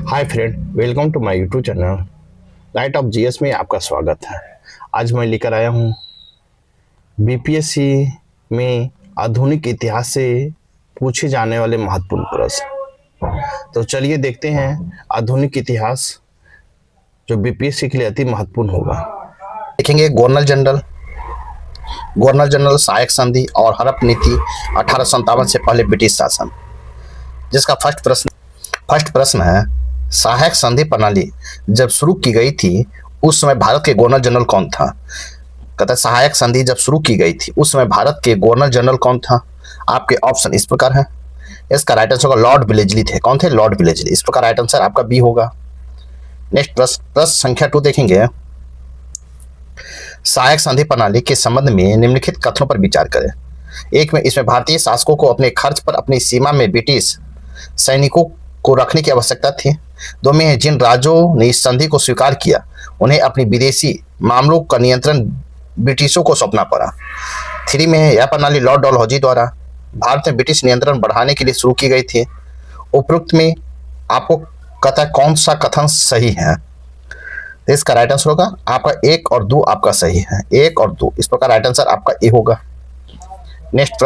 Hi friend, welcome to my YouTube channel light of GS में आपका स्वागत है। आज मैं लेकर आया हूँ बीपीएससी में आधुनिक इतिहास से पूछे जाने वाले महत्वपूर्ण प्रश्न। तो चलिए देखते हैं आधुनिक इतिहास जो बीपीएससी के लिए अति महत्वपूर्ण होगा। देखेंगे गवर्नर जनरल सहायक संधि और हड़प नीति 1857 से पहले ब्रिटिश शासन। जिसका फर्स्ट प्रश्न है, सहायक संधि प्रणाली जब शुरू की गई थी उस समय भारत के गवर्नर जनरल कौन था? कहता है सहायक संधि जब शुरू की गई थी उस समय भारत के गवर्नर जनरल कौन था? आपके ऑप्शन इस प्रकार है। इसका राइट आंसर होगा लॉर्ड विलेजली थे। कौन थे? Lord Wellesley. इस प्रकार राइट आंसर आपका बी होगा। नेक्स्ट प्रश्न संख्या 2 देखेंगे। सहायक संधि प्रणाली के संबंध में निम्नलिखित कथनों पर विचार करें। एक में, इसमें भारतीय शासकों को अपने खर्च पर अपनी सीमा में ब्रिटिश सैनिकों को रखने की आवश्यकता थी। 2 में, जिन राज्यों ने इस संधि को स्वीकार किया उन्हें अपनी विदेशी मामलों का नियंत्रण ब्रिटिशों को सौंपना पड़ा। 3 में, यह प्रणाली लॉर्ड डलहौजी द्वारा भारत में ब्रिटिश नियंत्रण बढ़ाने के लिए शुरू की गई थी। उपरोक्त में आपको कहता है कौन सा कथन सही है? तो इसका राइट आंसर होगा आपका 1 और 2 आपका सही है। 1 और 2 इस प्रकार राइट आंसर आपका ए होगा। नेक्स्ट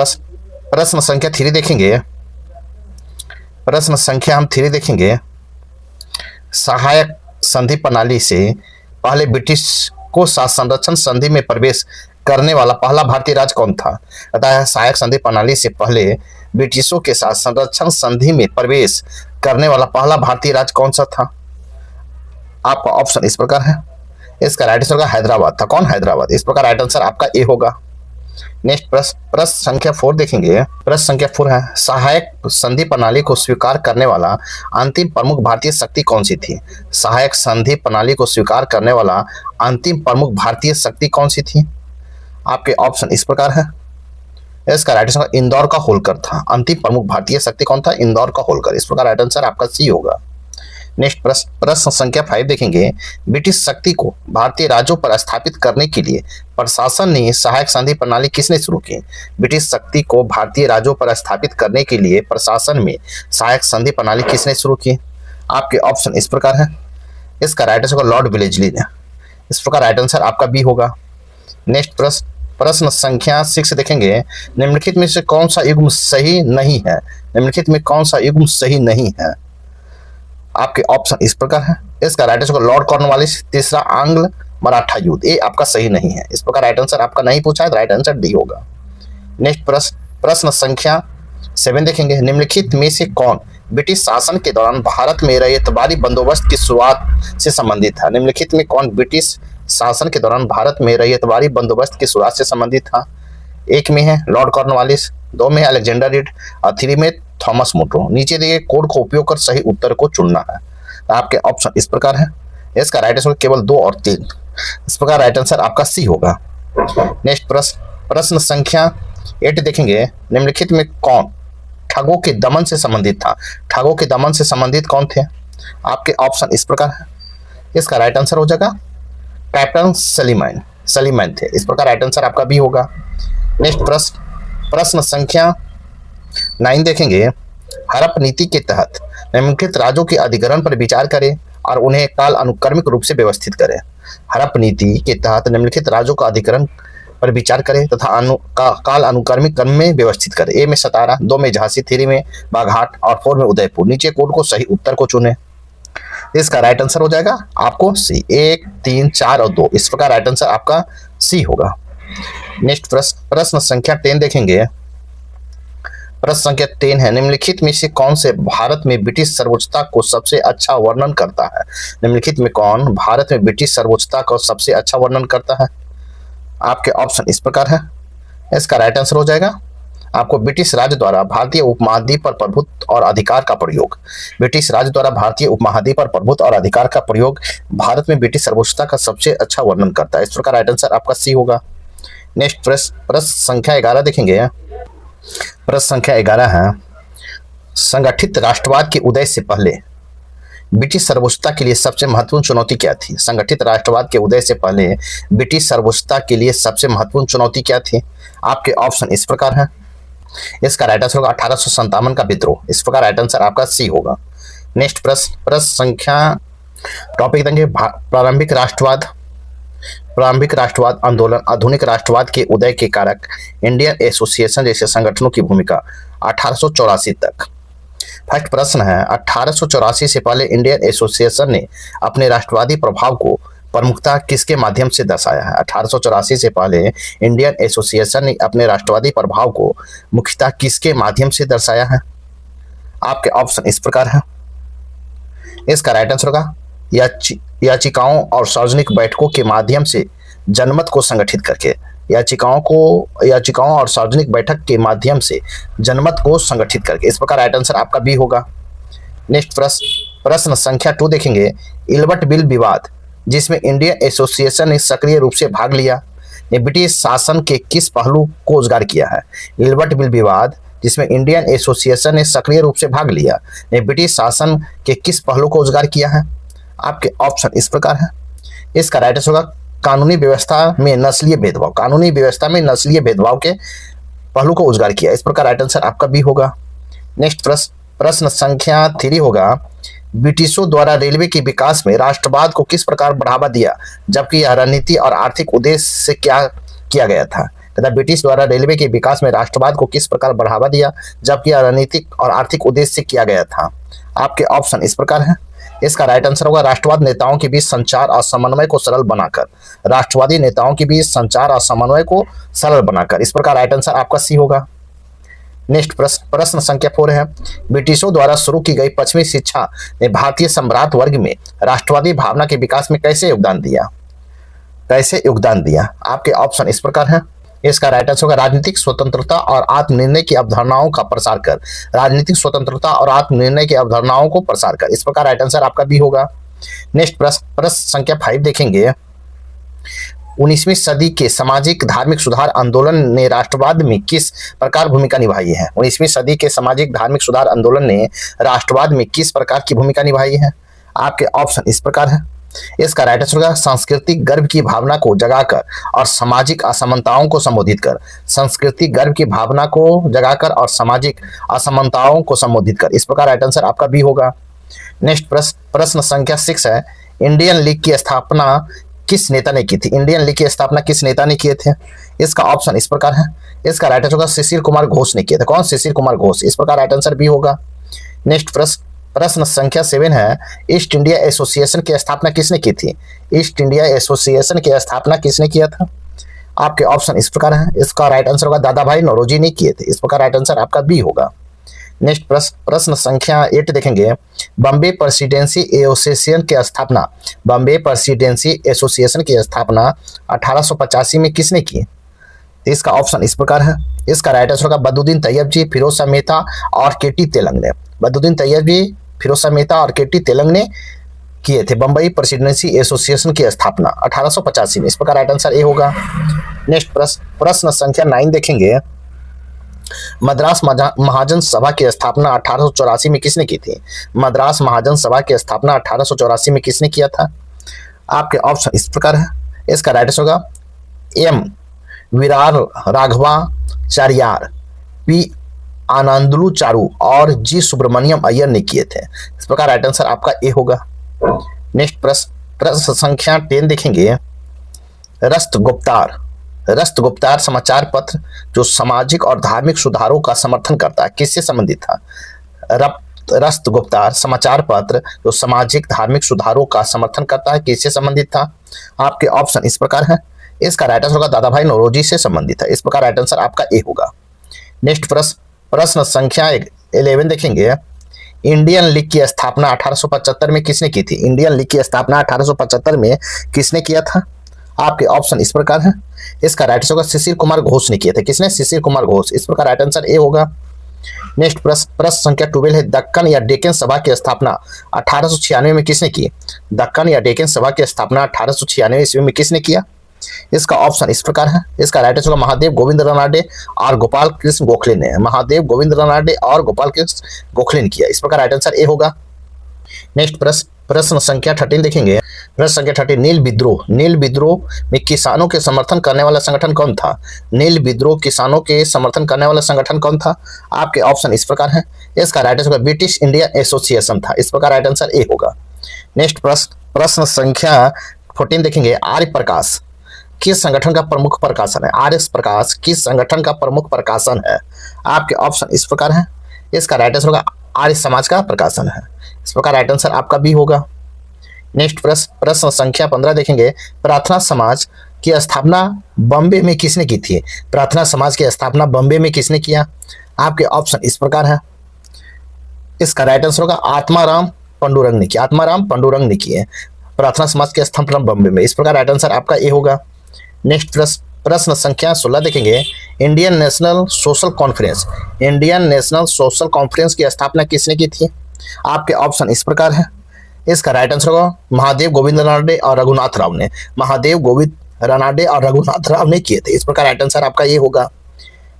प्रश्न संख्या 3 देखेंगे। प्रश्न संख्या हम 3 देखेंगे। सहायक संधि प्रणाली से पहले ब्रिटिश को संरक्षण संधि में प्रवेश करने वाला पहला भारतीय राज्य कौन था? अतः सहायक संधि प्रणाली से पहले ब्रिटिशों के साथ संरक्षण संधि में प्रवेश करने वाला पहला भारतीय राज्य कौन सा था? आपका ऑप्शन इस प्रकार है। इसका राइट आंसर होगा हैदराबाद था। कौन? हैदराबाद। इस प्रकार राइट आंसर आपका ए होगा। नेक्स्ट प्रश्न संख्या 4 देखेंगे। प्रश्न संख्या 4 है, सहायक संधि प्रणाली को स्वीकार करने वाला अंतिम प्रमुख भारतीय शक्ति कौन सी थी? सहायक संधि प्रणाली को स्वीकार करने वाला अंतिम प्रमुख भारतीय शक्ति कौन सी थी? आपके ऑप्शन इस प्रकार है। इसका राइट आंसर इंदौर का होलकर था। अंतिम प्रमुख भारतीय शक्ति कौन था? इंदौर का होलकर। इस प्रकार राइट आंसर आपका सी होगा। नेक्स्ट प्रश्न संख्या 5 देखेंगे। ब्रिटिश शक्ति को भारतीय राज्यों पर स्थापित करने के लिए प्रशासन ने सहायक संधि प्रणाली किसने शुरू की? ब्रिटिश शक्ति को भारतीय राज्यों पर स्थापित करने के लिए प्रशासन में सहायक संधि प्रणाली किसने शुरू की? आपके ऑप्शन इस प्रकार है। इसका राइट आंसर लॉर्ड विलेजली ने। इस प्रकार राइट आंसर आपका बी होगा। नेक्स्ट प्रश्न संख्या 6 देखेंगे। निम्नलिखित में से कौन सा युग्म सही नहीं है? निम्नलिखित में कौन सा युग्म सही नहीं है? आपके ऑप्शन इस प्रकार है। इसका राइट आंसर लॉर्ड कॉर्नवालिस। तीसरा, आंग्ल मराठा युद्ध। ये आपका सही नहीं है। इस प्रकार राइट आंसर आपका नहीं पूछा है, राइट आंसर डी होगा। नेक्स्ट प्रश्न संख्या 7 देखेंगे। निम्नलिखित में से कौन ब्रिटिश शासन के दौरान भारत में रैयतवारी बंदोबस्त की शुरुआत से संबंधित था? निम्नलिखित में कौन ब्रिटिश शासन के दौरान भारत में रैयतवारी बंदोबस्त की शुरुआत से संबंधित था? 1 में है लॉर्ड कॉर्नवालिस, 2 में अलेक्जेंडर रीड और 3 में थॉमस मोटो। नीचे दिए कोड को उपयोग कर सही उत्तर को चुनना है। आपके ऑप्शन इस प्रकार है। इसका राइट आंसर केवल 2 और 3। इस प्रकार राइट आंसर आपका सी होगा। नेक्स्ट प्रश्न संख्या 8 देखेंगे। निम्नलिखित में कौन ठगों के दमन से संबंधित था? ठगों के दमन से संबंधित कौन थे? आपके ऑप्शन इस प्रकार है। इसका राइट आंसर हो जाएगा कैप्टन सलीमैन थे। इस प्रकार राइट आंसर आपका बी होगा। नेक्स्ट प्रश्न संख्या 9 देखेंगे। हड़प नीति के तहत निम्नलिखित राज्यों के अधिग्रहण पर विचार करें और उन्हें काल अनुक्रमिक रूप से व्यवस्थित करें। हड़प नीति के तहत निम्नलिखित राज्यों का अधिग्रहण पर विचार करें तथा काल अनुक्रमिक क्रम में व्यवस्थित करें। ए में सतारा, 2 में झांसी, 3 में बाघाट और 4 में उदयपुर। नीचे कोड को सही उत्तर को चुने। इसका राइट आंसर हो जाएगा आपको सी। 1, 3, 4 और 2। इस प्रकार राइट आंसर आपका सी होगा। नेक्स्ट प्रश्न संख्या 10 देखेंगे। प्रश्न संख्या 10 है। निम्नलिखित में से कौन से भारत में ब्रिटिश सर्वोच्चता को सबसे अच्छा वर्णन करता है? निम्नलिखित में कौन भारत में ब्रिटिश सर्वोच्चता को सबसे अच्छा वर्णन करता है? आपके ऑप्शन इस प्रकार है। इसका राइट आंसर हो जाएगा आपको ब्रिटिश राज्य द्वारा भारतीय उपमहाद्वीप पर प्रभुत्व और अधिकार का प्रयोग। ब्रिटिश राज्य द्वारा भारतीय उपमहाद्वीप पर प्रभुत्व और अधिकार का प्रयोग भारत में ब्रिटिश सर्वोच्चता का सबसे अच्छा वर्णन करता है। इस प्रकार राइट आंसर आपका सी होगा। नेक्स्ट प्रश्न संख्या 11 देखेंगे। प्रश्न संख्या 11 है। संगठित राष्ट्रवाद के उदय से पहले ब्रिटिश सर्वोच्चता के लिए सबसे महत्वपूर्ण चुनौती क्या थी? संगठित राष्ट्रवाद के उदय से पहले ब्रिटिश सर्वोच्चता के लिए सबसे महत्वपूर्ण चुनौती क्या थी? आपके ऑप्शन इस प्रकार है। इसका राइट आंसर होगा 1857 का विद्रोह। इस प्रकार राइट आंसर आपका सी होगा। नेक्स्ट प्रश्न संख्या टॉपिक देंगे प्रारंभिक राष्ट्रवाद आंदोलन आधुनिक राष्ट्रवाद के उदय के कारक इंडियन एसोसिएशन जैसे संगठनों की भूमिका 1884 तक। फर्स्ट प्रश्न है 1884 से पहले इंडियन एसोसिएशन ने अपने राष्ट्रवादी प्रभाव को प्रमुखता किसके माध्यम से दर्शाया है। 1884 से पहले इंडियन एसोसिएशन ने अपने राष्ट्रवादी प्रभाव को मुख्यतः किसके माध्यम से दर्शाया है। आपके ऑप्शन इस प्रकार है। इसका राइट आंसर होगा याचिकाओं और सार्वजनिक बैठकों के माध्यम से जनमत को संगठित करके। याचिकाओं और सार्वजनिक बैठक के माध्यम से जनमत को संगठित करके। इस प्रकार राइट आंसर आपका बी होगा। नेक्स्ट प्रश्न संख्या 2 देखेंगे इल्बर्ट बिल विवाद जिसमें इंडियन एसोसिएशन ने सक्रिय रूप से भाग लिया ने ब्रिटिश शासन के किस पहलू को उजागर किया है। इल्बर्ट बिल विवाद जिसमें इंडियन एसोसिएशन ने सक्रिय रूप से भाग लिया ने ब्रिटिश शासन के किस पहलू को उजागर किया है। आपके ऑप्शन इस प्रकार है। इसका राइट आंसर होगा कानूनी व्यवस्था में नस्लीय भेदभाव के पहलू को उजागर किया। इस प्रकार राइट आंसर आपका बी होगा। नेक्स्ट प्रश्न संख्या 3 होगा ब्रिटिशों द्वारा रेलवे के विकास में राष्ट्रवाद को किस प्रकार बढ़ावा दिया जबकि यह रणनीति और आर्थिक उद्देश्य से क्या किया गया था। तथा ब्रिटिश द्वारा रेलवे के विकास में राष्ट्रवाद को किस प्रकार बढ़ावा दिया जबकि यह रणनीतिक और आर्थिक उद्देश्य से किया गया था। आपके ऑप्शन इस प्रकार है। इसका राइट आंसर होगा राष्ट्रवाद नेताओं के बीच संचार और समन्वय को सरल बनाकर। राष्ट्रवादी नेताओं के बीच संचार और समन्वय को सरल बनाकर। इस प्रकार राइट आंसर आपका सी होगा। नेक्स्ट प्रश्न संख्या 4 है ब्रिटिशों द्वारा शुरू की गई पश्चिमी शिक्षा ने भारतीय सम्राट वर्ग में राष्ट्रवादी भावना के विकास में कैसे योगदान दिया। आपके ऑप्शन इस प्रकार है। इसका राइट आंसर होगा राजनीतिक स्वतंत्रता और आत्मनिर्णय की अवधारणाओं का प्रसार कर। इस प्रकार राइट आंसर आपका बी होगा। नेक्स्ट प्रश्न संख्या 5 देखेंगे 19वीं सदी के सामाजिक धार्मिक सुधार आंदोलन ने राष्ट्रवाद में किस प्रकार भूमिका निभाई है। 19वीं सदी के सामाजिक धार्मिक सुधार आंदोलन ने राष्ट्रवाद में किस प्रकार की भूमिका निभाई है। आपके ऑप्शन इस प्रकार है। इसका राइट आंसर होगा सांस्कृतिक गर्व की भावना को जगाकर और सामाजिक असमानताओं को संबोधित कर। इस प्रकार राइट आंसर आपका बी होगा। नेक्स्ट प्रश्न संख्या 6 है इंडियन लीग की स्थापना किस नेता ने की थी। किस नेता ने किए थे। इसका ऑप्शन इस प्रकार है। इसका राइट आंसर होगा शिशिर कुमार घोष ने किया था। कौन? शिशिर कुमार घोष। इस प्रकार राइट आंसर बी होगा। नेक्स्ट प्रश्न संख्या 7 है ईस्ट इंडिया एसोसिएशन की स्थापना किसने की थी। किया था। आपके ऑप्शन इस प्रकार है। इसका राइट आंसर होगा दादा भाई नौरोजी ने किए थे। इस प्रकार राइट आंसर आपका बी होगा। नेक्स्ट प्रश्न संख्या 8 देखेंगे बॉम्बे प्रेसिडेंसी एसोसिएशन की स्थापना 1885 में किसने की। इसका ऑप्शन इस प्रकार है। इसका राइट आंसर होगा बदरुद्दीन तैयब जी, फिरोज शाह मेहता और केटी तेलंग ने। बदरुद्दीन तैयब जी, फिरोज शाह मेहता और केटी तेलंग ने किए थे बम्बई प्रेसिडेंसी एसोसिएशन की स्थापना 1885 में। इस प्रकार राइट आंसर ए होगा। नेक्स्ट प्रश्न संख्या 9 देखेंगे मद्रास महाजन सभा की स्थापना 1884 में किसने की थी। मद्रास महाजन सभा की स्थापना 1884 में किसने किया था। आपके ऑप्शन इस प्रकार है। इसका राइट आंसर होगा एम विरार राघवाचार्यार, पी आनंदलू चारू और जी सुब्रमण्यम अय्यर ने किए थे। इस प्रकार राइट आंसर आपका ए होगा। नेक्स्ट प्रश्न संख्या 10 देखेंगे रस्त गुप्तार समाचार पत्र जो सामाजिक और धार्मिक सुधारों का समर्थन करता है किससे संबंधित था। रस्त गुप्तार समाचार पत्र जो सामाजिक धार्मिक सुधारों का समर्थन करता है किससे संबंधित था। आपके ऑप्शन इस प्रकार है। इसका राइट आंसर होगा दादा भाई नौरोजी से संबंधित है। इस प्रकार राइट आंसर आपका ए होगा। नेक्स्ट प्रश्न संख्या 11 देखेंगे इंडियन लीग की स्थापना 1875 में किसने की थी। इंडियन लीग की स्थापना 1875 में किसने किया था। आपके ऑप्शन इस प्रकार है। इसका राइट आंसर होगा शिशिर कुमार घोष ने किए थे। किसने? शिशिर कुमार घोष। इस प्रकार राइट आंसर ए होगा। नेक्स्ट प्रश्न संख्या 12 है दक्कन या डेक्कन सभा की स्थापना 1896 में किसने की। दक्कन या डेक्कन सभा की स्थापना 1896 ईस्वी में किसने किया। इसका ऑप्शन इस प्रकार है। इसका राइट आंसर होगा महादेव गोविंद रानाडे और गोपाल कृष्ण गोखले ने। महादेव गोविंद रानाडे और गोपाल कृष्ण गोखले ने किया। इस प्रकार राइट आंसर ए होगा। नेक्स्ट प्रश्न संख्या 13 देखेंगे। प्रश्न संख्या 13, नील विद्रोह में किसानों के समर्थन करने वाला संगठन कौन था? नील विद्रोह किसानों के समर्थन करने वाला संगठन कौन था? आपके ऑप्शन इस प्रकार हैं। इसका राइट आंसर होगा ब्रिटिश इंडियन एसोसिएशन था। इस प्रकार राइट आंसर ए होगा। नेक्स्ट प्रश्न संख्या 14 देखेंगे। आर्य प्रकाश किस संगठन का प्रमुख प्रकाशन है? आर्य प्रकाश किस संगठन का प्रमुख प्रकाशन है? आपके ऑप्शन इस प्रकार हैं। इसका राइट आंसर होगा आर्य समाज का प्रकाशन है। इस प्रकार राइट आंसर आपका बी होगा। नेक्स्ट प्रश्न संख्या 15 देखेंगे। प्रार्थना समाज की स्थापना बॉम्बे में किसने की थी? प्रार्थना समाज की स्थापना बॉम्बे में किसने किया? आपके ऑप्शन इस प्रकार है। इसका राइट आंसर होगा आत्माराम पंडुरंग ने किया। आत्माराम पंडुरंग ने की है प्रार्थना समाज की स्थापना बॉम्बे में। इस प्रकार राइट आंसर आपका ए होगा। नेक्स्ट प्रश्न संख्या 16 देखेंगे। इंडियन नेशनल सोशल कॉन्फ्रेंस की स्थापना किसने की थी? आपके ऑप्शन इस प्रकार है। इसका राइट आंसर होगा महादेव गोविंद रानडे और रघुनाथ राव ने। महादेव गोविंद रानडे और रघुनाथ राव ने किए थे। इस प्रकार राइट आंसर आपका ये होगा।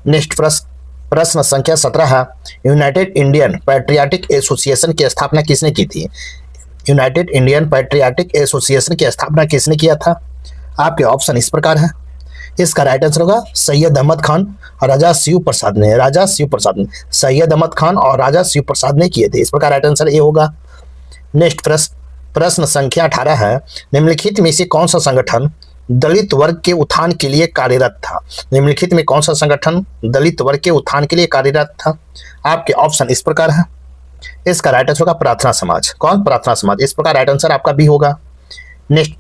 नेक्स्ट प्रश्न संख्या 17 है। यूनाइटेड इंडियन पैट्रियाटिक एसोसिएशन की स्थापना किसने की थी? यूनाइटेड इंडियन पैट्रियाटिक एसोसिएशन की स्थापना किसने किया था? आपके ऑप्शन इस प्रकार है। इसका राइट आंसर होगा सैयद अहमद खान और राजा शिव प्रसाद ने। सैयद अहमद खान और राजा शिव प्रसाद ने किए थे। इस प्रकार राइट आंसर ए होगा। नेक्स्ट प्रश्न संख्या 18 है। निम्नलिखित में से कौन सा संगठन दलित वर्ग के उत्थान के लिए कार्यरत था? निम्नलिखित में कौन सा संगठन दलित वर्ग के उत्थान के लिए कार्यरत था? आपके ऑप्शन इस प्रकार है। इसका राइट आंसर होगा प्रार्थना समाज। कौन? प्रार्थना समाज। इस प्रकार राइट आंसर आपका बी होगा। नेक्स्ट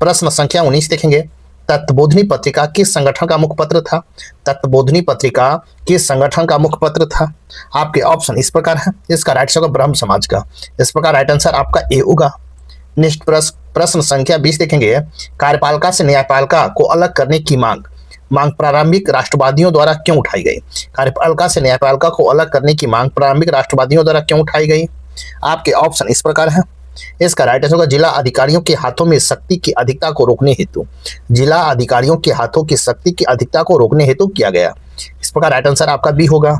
प्रश्न संख्या 19 देखेंगे। तत्वबोधिनी पत्रिका किस संगठन का मुखपत्र था? तत्वबोधिनी पत्रिका किस संगठन का मुखपत्र था? आपके ऑप्शन इस प्रकार है। इसका राइट आंसर होगा ब्रह्म समाज का। इस प्रकार राइट आंसर आपका ए होगा। नेक्स्ट प्रश्न संख्या 20 देखेंगे। कार्यपालिका से न्यायपालिका को अलग करने की मांग प्रारंभिक राष्ट्रवादियों द्वारा क्यों उठाई गई? कार्यपालिका से न्यायपालिका को अलग करने की मांग प्रारंभिक राष्ट्रवादियों द्वारा क्यों उठाई गई? आपके ऑप्शन इस प्रकार है। इसका राइट आंसर होगा जिला अधिकारियों के हाथों में शक्ति की अधिकता को रोकने हेतु। जिला अधिकारियों के हाथों की शक्ति की अधिकता को रोकने हेतु किया गया। इस प्रकार राइट आंसर आपका बी होगा।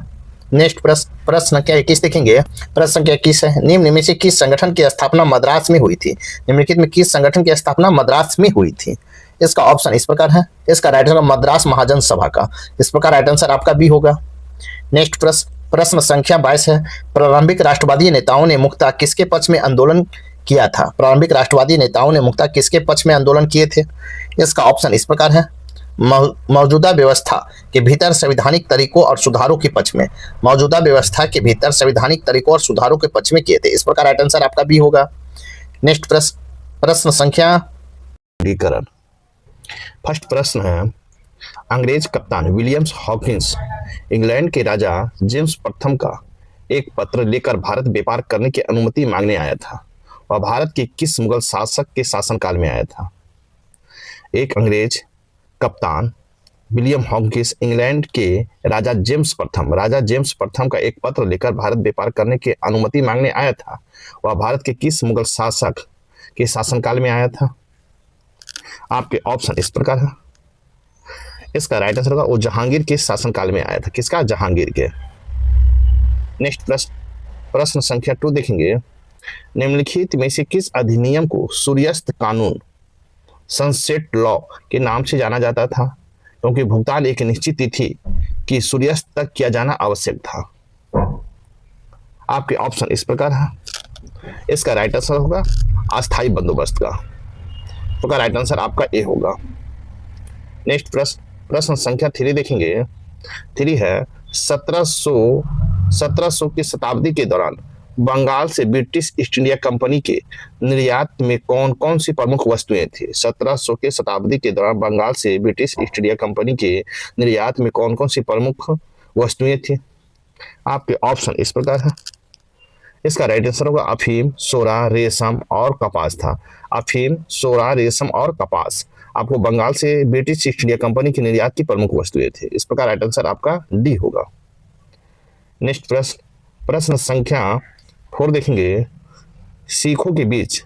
नेक्स्ट प्रश्न संख्या 21 देखेंगे। प्रश्न संख्या 21 है। निम्न में से किस संगठन की स्थापना मद्रास में हुई थी? निम्नलिखित में किस संगठन की स्थापना मद्रास में हुई थी? इसका ऑप्शन इस प्रकार है। इसका राइट आंसर मद्रास महाजन सभा का। इस प्रकार राइट आंसर आपका बी होगा। नेक्स्ट प्रश्न संख्या 22 है। प्रारंभिक राष्ट्रवादी नेताओं ने मुख्यतः किसके पक्ष में आंदोलन किया था? प्रारंभिक राष्ट्रवादी नेताओं ने मुख्यतः किसके पक्ष में आंदोलन किए थे? इसका ऑप्शन इस प्रकार है। मौजूदा व्यवस्था के भीतर संवैधानिक तरीकों और सुधारों के पक्ष में। मौजूदा व्यवस्था के भीतर संवैधानिक तरीकों और सुधारों के पक्ष में किए थे। इस प्रकार राइट आंसर आपका बी होगा। नेक्स्ट प्रश्न संख्या वर्गीकरण। फर्स्ट प्रश्न है। अंग्रेज कप्तान विलियम्स हॉकिंस इंग्लैंड के राजा जेम्स प्रथम का एक पत्र लेकर भारत व्यापार करने की अनुमति मांगने आया था। वह भारत के किस मुगल शासक के शासनकाल में आया था? एक अंग्रेज कप्तान विलियम हॉकिंस इंग्लैंड के राजा जेम्स प्रथम का एक पत्र लेकर भारत व्यापार करने की अनुमति मांगने आया था। वह भारत के किस मुगल शासक के शासनकाल में आया था? आपके ऑप्शन इस प्रकार है। इसका राइट आंसर होगा वो जहांगीर के शासनकाल में आया था। किसका? जहांगीर के। नेक्स्ट प्रश्न संख्या 2 देखेंगे। निम्नलिखित में से किस अधिनियम को सूर्यास्त कानून सनसेट लॉ के नाम से जाना जाता था? क्योंकि भुगतान एक निश्चित तिथि की सूर्यास्त तक किया जाना आवश्यक था। आपके ऑप्शन इस प्रकार है। इसका राइट आंसर होगा अस्थायी बंदोबस्त का। तो राइट आंसर आपका ए होगा। नेक्स्ट प्रश्न संख्या 3 देखेंगे। 3 है 1700 की शताब्दी के दौरान बंगाल से ब्रिटिश ईस्ट इंडिया कंपनी के निर्यात में कौन कौन सी प्रमुख वस्तुएं थी? 1700 के शताब्दी के दौरान बंगाल से ब्रिटिश ईस्ट इंडिया कंपनी के निर्यात में कौन कौन सी प्रमुख वस्तुएं थी? आपके ऑप्शन इस प्रकार है। इसका राइट आंसर होगा अफीम, सोरा, रेशम और कपास था। अफीम, सोरा, रेशम और कपास आपको बंगाल से ब्रिटिश ईस्ट इंडिया कंपनी की निर्यात की प्रमुख वस्तुएं थे। इस प्रकार राइट आंसर आपका डी होगा। नेक्स्ट प्रश्न संख्या 4 देखेंगे। सिखों के बीच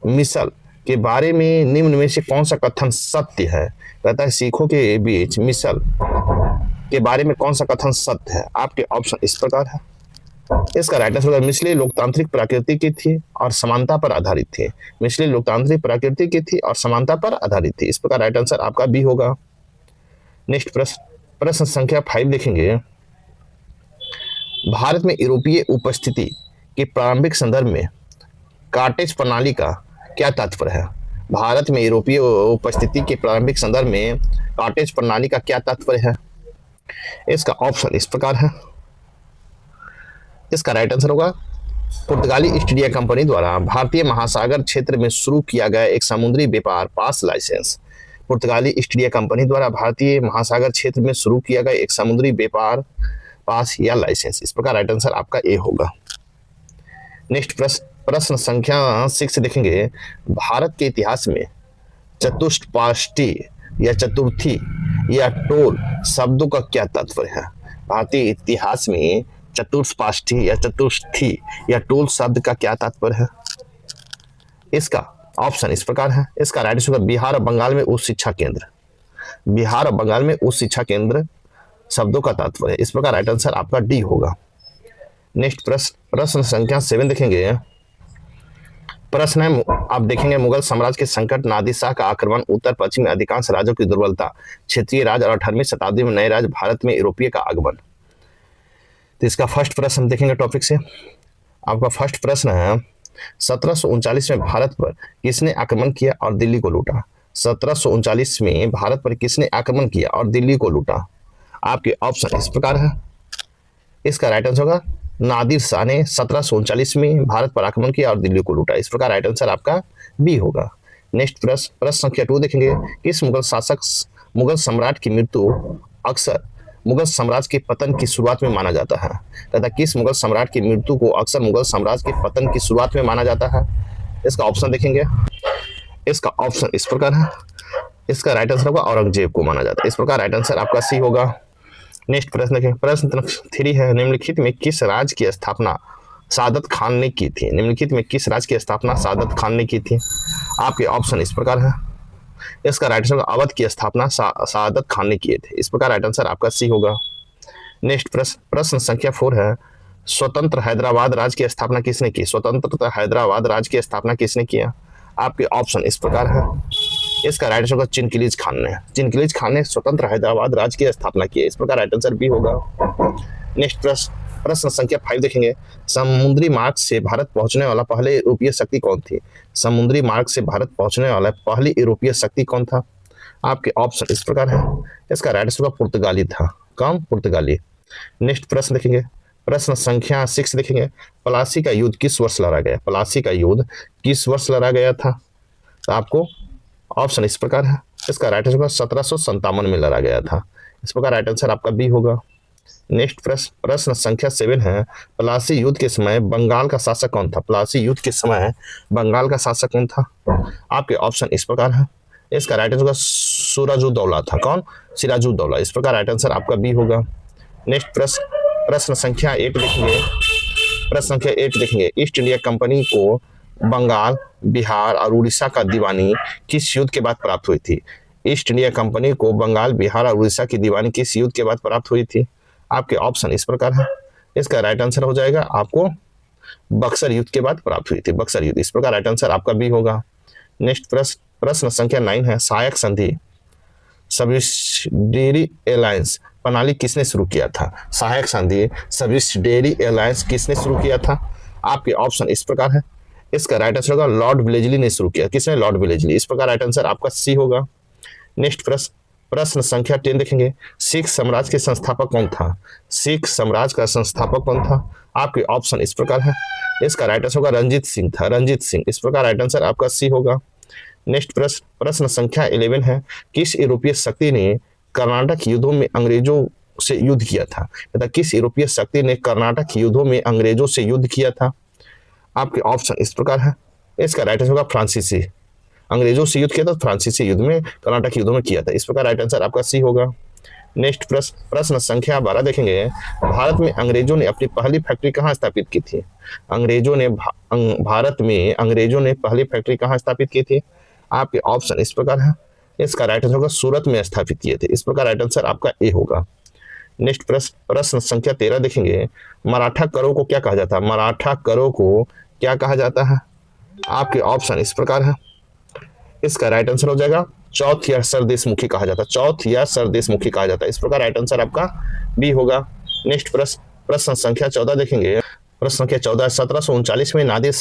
मिसल के बारे में निम्न में से कौन सा कथन सत्य है? कहता है सिखों के बीच मिसल के बारे में कौन सा कथन सत्य है? आपके ऑप्शन इस प्रकार है। इसका राइट आंसर होगा मिसली लोकतांत्रिक प्रकृति की थी और समानता पर आधारित थी। मिसली लोकतांत्रिक प्रकृति की थी और समानता पर आधारित थी। इस प्रकार राइट आंसर आपका बी होगा। नेक्स्ट प्रश्न संख्या 5 देखेंगे। भारत में यूरोपीय उपस्थिति के प्रारंभिक संदर्भ में कॉटेज प्रणाली का क्या तात्पर्य है? भारत में यूरोपीय उपस्थिति के प्रारंभिक संदर्भ में कॉटेज प्रणाली का क्या तात्पर्य है? इसका ऑप्शन इस प्रकार है। इसका राइट आंसर होगा पुर्तगाली ईस्ट इंडिया कंपनी द्वारा भारतीय महासागर क्षेत्र में शुरू किया गया एक समुद्री व्यापार पास लाइसेंस। पुर्तगाली ईस्ट इंडिया कंपनी द्वारा भारतीय महासागर क्षेत्र में शुरू किया गया एक समुद्री व्यापार पास या लाइसेंस। इस प्रकार राइट आंसर आपका ए होगा। नेक्स्ट प्रश्न संख्या 6 देखेंगे। भारत के इतिहास में चतुष्पाष्टी या चतुर्थी या टोल शब्दों का क्या तात्पर्य है? भारतीय इतिहास में चतुष्पाष्टी या चतुर्थी या टोल शब्द का क्या तात्पर्य है? इसका ऑप्शन इस प्रकार है। इसका राइट आंसर बिहार और बंगाल में उच्च शिक्षा केंद्र। बिहार और बंगाल में उच्च शिक्षा केंद्र शब्दों का तात्पर्य है। इस प्रकार राइट आंसर आपका डी होगा। नेक्स्ट प्रश्न संख्या 7 देखेंगे। प्रश्न है, आप देखेंगे मुगल साम्राज्य के संकट, नादिर शाह का आक्रमण, उत्तर पश्चिम में अधिकांश राज्यों की दुर्बलता, क्षेत्रीय राज और 18वीं शताब्दी में नए राज्य, भारत में यूरोपीय का आगमन। तो इसका फर्स्ट प्रश्न हम देखेंगे टॉपिक से। आपका फर्स्ट प्रश्न है 1739 में भारत पर किसने आक्रमण किया और दिल्ली को लूटा? 1739 में भारत पर किसने आक्रमण किया और दिल्ली को लूटा? आपके ऑप्शन इस प्रकार है। इसका राइट आंसर होगा नादिर शाह ने 1739 में भारत पर आक्रमण किया और दिल्ली को लूटा। इस प्रकार राइट आंसर आपका बी होगा। नेक्स्ट प्रश्न संख्या 2 देखेंगे। किस मुगल सम्राट की मृत्यु अक्सर मुगल साम्राज्य के पतन की शुरुआत में माना जाता है? तथा किस मुगल सम्राट की मृत्यु को अक्सर मुगल साम्राज्य के पतन की शुरुआत में माना जाता है? इसका ऑप्शन देखेंगे। इसका ऑप्शन इस प्रकार है। इसका राइट आंसर होगा औरंगजेब को माना जाता है। इस प्रकार राइट आंसर आपका सी होगा। नेक्स्ट प्रश्न देखें। प्रश्न 3 है, निम्नलिखित में किस राज्य की स्थापना सादत खान ने की थी? निम्नलिखित में किस राज्य की स्थापना सादत खान ने की थी? आपके ऑप्शन इस प्रकार है। इसका राइट आंसर अवध की स्थापना सादत खान ने किए थे। इस प्रकार राइट आंसर आपका सी होगा। नेक्स्ट प्रश्न संख्या 4 है, स्वतंत्र हैदराबाद राज्य की स्थापना किसने की? स्वतंत्र हैदराबाद राज्य की स्थापना किसने किया? आपके ऑप्शन इस प्रकार है। इसका राइट आंसर होगा चिनकिलीज खान ने। चिनकिलीज खान ने स्वतंत्र हैदराबाद राज्य की स्थापना की। इस प्रकार राइट आंसर बी होगा। नेक्स्ट प्रश्न संख्या 5 देखेंगे। समुद्री मार्ग से भारत पहुंचने वाला पहले यूरोपीय शक्ति कौन थी? समुद्री मार्ग से भारत पहुंचने वाला पहली यूरोपीय शक्ति कौन था? आपके ऑप्शन इस प्रकार है। इसका राइट आंसर पुर्तगाली था। कौन? पुर्तगाली। नेक्स्ट प्रश्न देखेंगे। प्रश्न संख्या 6 देखेंगे। प्लासी का युद्ध किस वर्ष लड़ा गया? प्लासी का युद्ध किस वर्ष लड़ा गया था? तो आपको ऑप्शन इस प्रकार है। इसका राइट आंसर 1757 में लड़ा गया था। इस प्रकार राइट आंसर आपका बी होगा। नेक्स्ट प्रश्न संख्या 7 है। प्लासी युद्ध के समय बंगाल का शासक कौन था? प्लासी युद्ध के समय बंगाल का शासक कौन था? आपके ऑप्शन इस प्रकार है। इसका राइट आंसर सिराजुद्दौला था। कौन? सिराजुद्दौला। इस प्रकार राइट आंसर आपका बी होगा। नेक्स्ट प्रश्न संख्या 8 देखेंगे। प्रश्न संख्या 8 देखेंगे। ईस्ट इंडिया कंपनी को बंगाल, बिहार और उड़ीसा का दीवानी किस युद्ध के बाद प्राप्त हुई थी? ईस्ट इंडिया कंपनी को बंगाल, बिहार और उड़ीसा की दीवानी किस युद्ध के बाद प्राप्त हुई थी? आपके ऑप्शन इस प्रकार है। इसका राइट आंसर हो जाएगा आपको बक्सर युद्ध के बाद प्राप्त हुई थी। बक्सर युद्ध। इस प्रकार राइट आंसर आपका बी होगा। नेक्स्ट प्रश्न संख्या 9 है। सहायक संधि सब्सिडियरी अलायंस प्रणाली किसने शुरू किया था? सहायक संधि सब्सिडियरी अलायंस किसने शुरू किया था? आपके ऑप्शन इस प्रकार है। इसका राइट आंसर होगा लॉर्ड वेलेस्ली ने शुरू किया। किसने? Lord Wellesley. इस प्रकार राइट आंसर आपका सी होगा। नेक्स्ट प्रश्न संख्या 10 देखेंगे। सिख साम्राज्य के संस्थापक कौन था? सिख साम्राज्य का संस्थापक कौन था? आपके ऑप्शन इस प्रकार है। इसका राइट आंसर होगा रंजीत सिंह था। रंजीत सिंह। इस प्रकार राइट आंसर आपका सी होगा। नेक्स्ट प्रश्न संख्या 11 है। किस यूरोपीय शक्ति ने कर्नाटक युद्धों में अंग्रेजों से युद्ध किया था? तथा किस यूरोपीय शक्ति ने कर्नाटक युद्धों में अंग्रेजों से युद्ध किया था? आपके ऑप्शन इस प्रकार है। इसका राइट आंसर होगा फ्रांसीसी। अंग्रेजों से युद्ध किया था, फ्रांसीसी युद्ध में, कर्नाटक युद्धों में किया था। इस प्रकार राइट आंसर आपका सी होगा। नेक्स्ट प्रश्न संख्या 12 देखेंगे। भारत में अंग्रेजों ने अपनी पहली फैक्ट्री कहाँ स्थापित की थी? भारत में अंग्रेजों ने पहली फैक्ट्री कहाँ स्थापित की थी? आपके ऑप्शन इस प्रकार है। इसका राइट आंसर होगा सूरत में स्थापित किए थे। इस प्रकार राइट आंसर आपका ए होगा। नेक्स्ट प्रश्न संख्या 13 देखेंगे, मराठा करों को क्या कहा जाता है? मराठा करों को क्या कहा जाता है? आपके ऑप्शन इस प्रकार है। इसका राइट आंसर हो जाएगा चौथ या सरदेशमुखी कहा जाता है। चौथ या सरदेशमुखी कहा जाता है। इस प्रकार राइट आंसर आपका बी होगा। नेक्स्ट प्रश्न संख्या 14 देखेंगे। प्रश्न संख्या 14, 1739 में नादिर